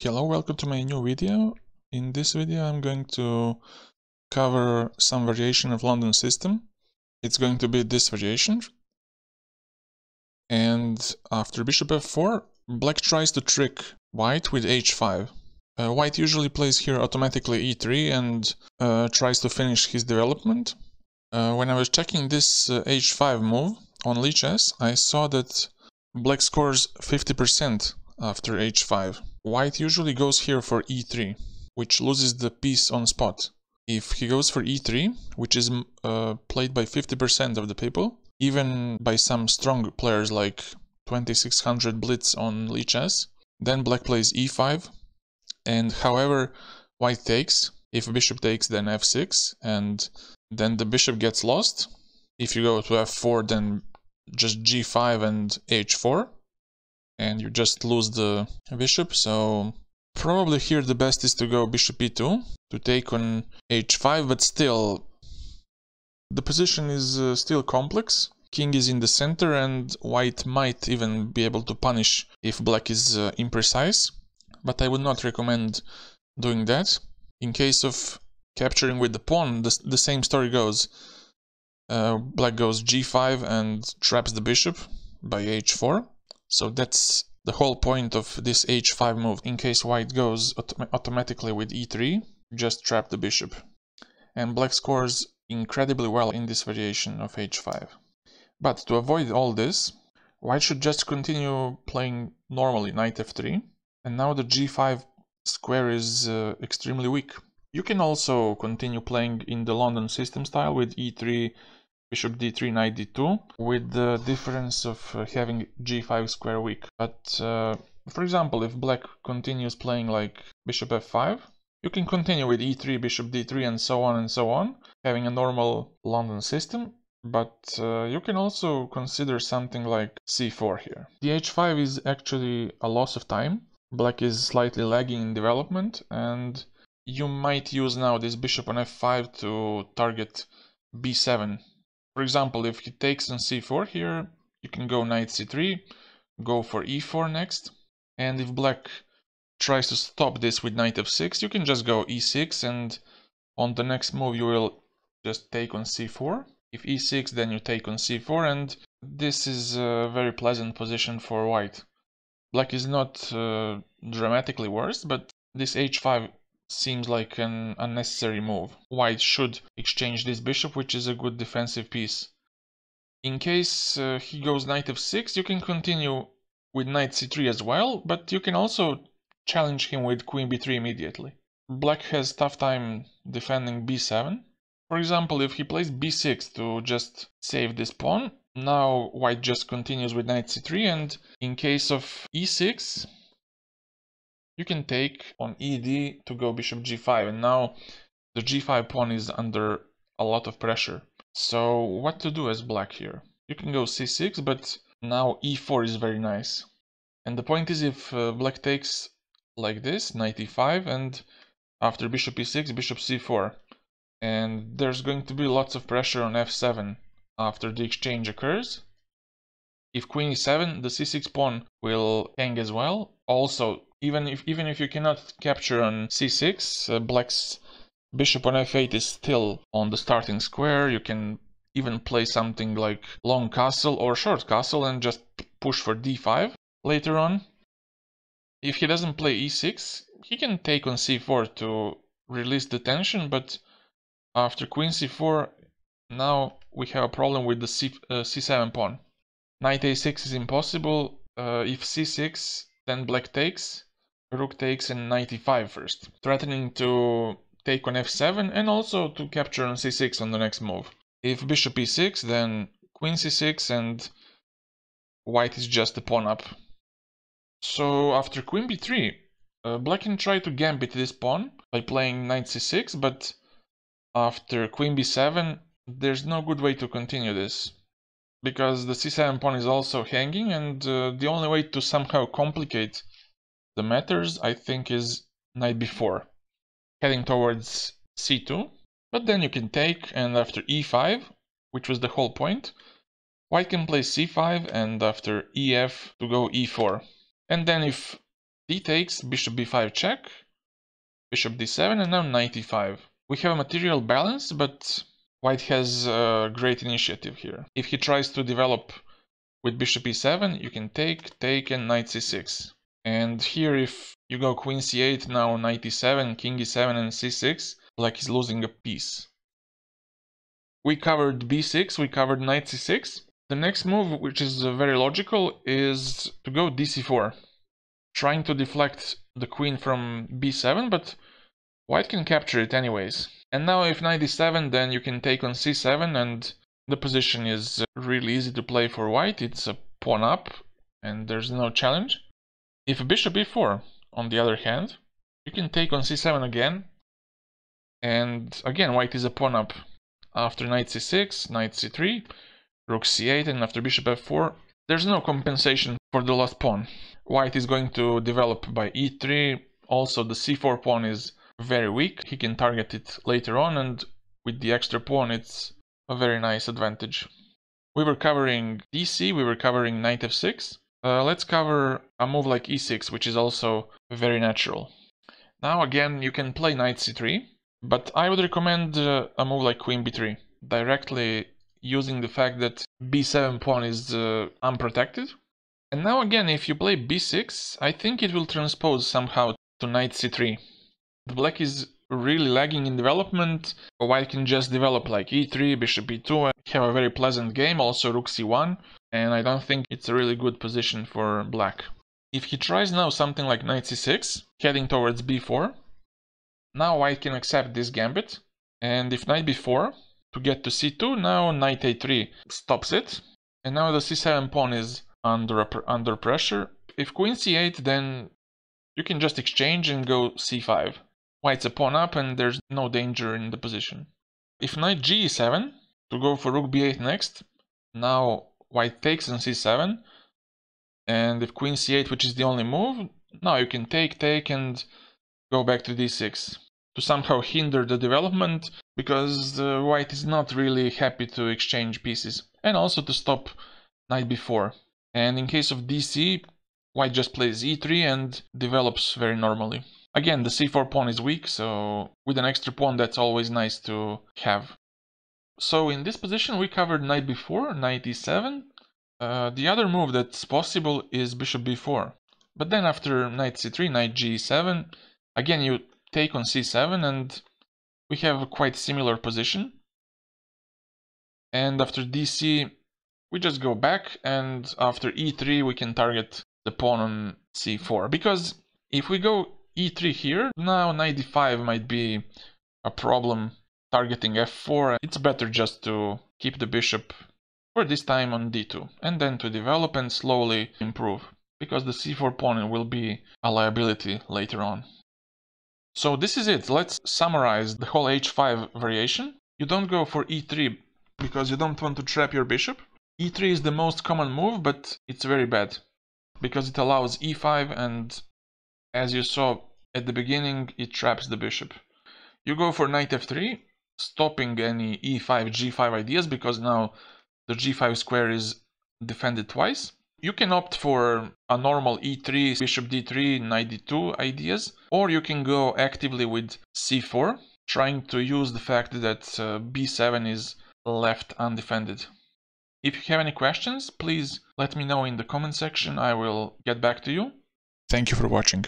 Hello, welcome to my new video. In this video I'm going to cover some variation of London system. It's going to be this variation. And after bishop f4, black tries to trick white with h5. White usually plays here automatically e3 and tries to finish his development. When I was checking this h5 move on Chess, I saw that black scores 50% after h5. White usually goes here for e3, which loses the piece on spot. If he goes for e3, which is played by 50% of the people, even by some strong players like 2600 Blitz on Chess, then black plays e5, and however white takes, if bishop takes then f6, and then the bishop gets lost. If you go to f4, then just g5 and h4, and you just lose the bishop. So probably here the best is to go bishop e2 to take on h5, but still the position is still complex. King is in the center and white might even be able to punish if black is imprecise, but I would not recommend doing that. In case of capturing with the pawn, the same story goes. Black goes g5 and traps the bishop by h4. So that's the whole point of this h5 move. In case white goes automatically with e3, just trap the bishop. And black scores incredibly well in this variation of h5. But to avoid all this, white should just continue playing normally knight f3. And now the g5 square is extremely weak. You can also continue playing in the London system style with e3, bishop d3, knight d2, with the difference of having g5 square weak. But for example, if black continues playing like bishop f5, you can continue with e3, bishop d3, and so on, having a normal London system. But you can also consider something like c4 here. The h5 is actually a loss of time. Black is slightly lagging in development, and you might use now this bishop on f5 to target b7. For example, if he takes on c4 here, you can go knight c3, go for e4 next, and if black tries to stop this with knight f6, you can just go e6, and on the next move you will just take on c4. If e6, then you take on c4, and this is a very pleasant position for white. Black is not dramatically worse, but this h5 seems like an unnecessary move. White should exchange this bishop, which is a good defensive piece. In case he goes knight f6, you can continue with knight c3 as well, but you can also challenge him with queen b3 immediately. Black has tough time defending b7. For example, if he plays b6 to just save this pawn, now white just continues with knight c3, and in case of e6, you can take on ed to go bishop g5, and now the g5 pawn is under a lot of pressure. So what to do as black here? You can go c6, but now e4 is very nice. And the point is, if black takes like this, knight e5, and after bishop e6, bishop c4, and there's going to be lots of pressure on f7 after the exchange occurs. If queen e7, the c6 pawn will hang as well. Also, even if you cannot capture on c6, black's bishop on f8 is still on the starting square. You can even play something like long castle or short castle and just push for d5 later on. If he doesn't play e6, he can take on c4 to release the tension, but after queen c4, now we have a problem with the c7 pawn. Knight a6 is impossible. If c6, then black takes, rook takes, and knight e5 first, threatening to take on f7 and also to capture on c6 on the next move. If bishop e6, then queen c6, and white is just a pawn up. So after queen b3, black can try to gambit this pawn by playing knight c6, but after queen b7, there's no good way to continue this, because the c7 pawn is also hanging, and the only way to somehow complicate the matters, I think, is knight b4, heading towards c2, but then you can take, and after e5, which was the whole point, white can play c5, and after ef to go e4. And then if d takes, bishop b5 check, bishop d7, and now knight e5. We have a material balance, but white has a great initiative here. If he tries to develop with bishop e7, you can take, and knight c6. And here if you go queen c8, now knight e7, king e7, and c6, black is losing a piece. We covered b6, we covered knight c6. The next move, which is very logical, is to go dc4. Trying to deflect the queen from b7, but white can capture it anyways. And now if knight e7, then you can take on c7, and the position is really easy to play for white. It's a pawn up, and there's no challenge. If bishop e4, on the other hand, you can take on c7 again, and again white is a pawn up. After knight c6, knight c3, rook c8, and after bishop f4, there's no compensation for the lost pawn. White is going to develop by e3. Also, the c4 pawn is very weak. He can target it later on, and with the extra pawn, it's a very nice advantage. We were covering dc, we were covering knight f6. Let's cover a move like e6, which is also very natural. Now again, you can play knight c3, but I would recommend a move like queen b3, directly using the fact that b7 pawn is unprotected. And now again, if you play b6, I think it will transpose somehow to knight c3. The black is really lagging in development. White can just develop like e3, bishop e2, have a very pleasant game, also rook c1, and I don't think it's a really good position for black. If he tries now something like knight c6, heading towards b4, now white can accept this gambit, and if knight b4, to get to c2, now knight a3 stops it, and now the c7 pawn is under pressure. If queen c8, then you can just exchange and go c5. White's a pawn up, and there's no danger in the position. If knight g7, to go for rook b8 next, now white takes on c7, and if queen c8, which is the only move, now you can take, and go back to d6 to somehow hinder the development, because white is not really happy to exchange pieces, and also to stop knight b4. And in case of dc, white just plays e3 and develops very normally. Again, the c4 pawn is weak, so with an extra pawn that's always nice to have. So in this position we covered knight b4, knight e7. The other move that's possible is bishop b4. But then after knight c3, knight g7, again you take on c7, and we have a quite similar position. And after dc, we just go back, and after e3 we can target the pawn on c4. Because if we go e3 here, now knight d5 might be a problem targeting f4. It's better just to keep the bishop for this time on d2, and then to develop and slowly improve, because the c4 pawn will be a liability later on. So this is it. Let's summarize the whole h5 variation. You don't go for e3 because you don't want to trap your bishop. e3 is the most common move, but it's very bad because it allows e5, and as you saw at the beginning, it traps the bishop. You go for knight f3, stopping any e5, g5 ideas, because now the g5 square is defended twice. You can opt for a normal e3, bishop d3, knight d2 ideas, or you can go actively with c4, trying to use the fact that b7 is left undefended. If you have any questions, please let me know in the comment section. I will get back to you. Thank you for watching.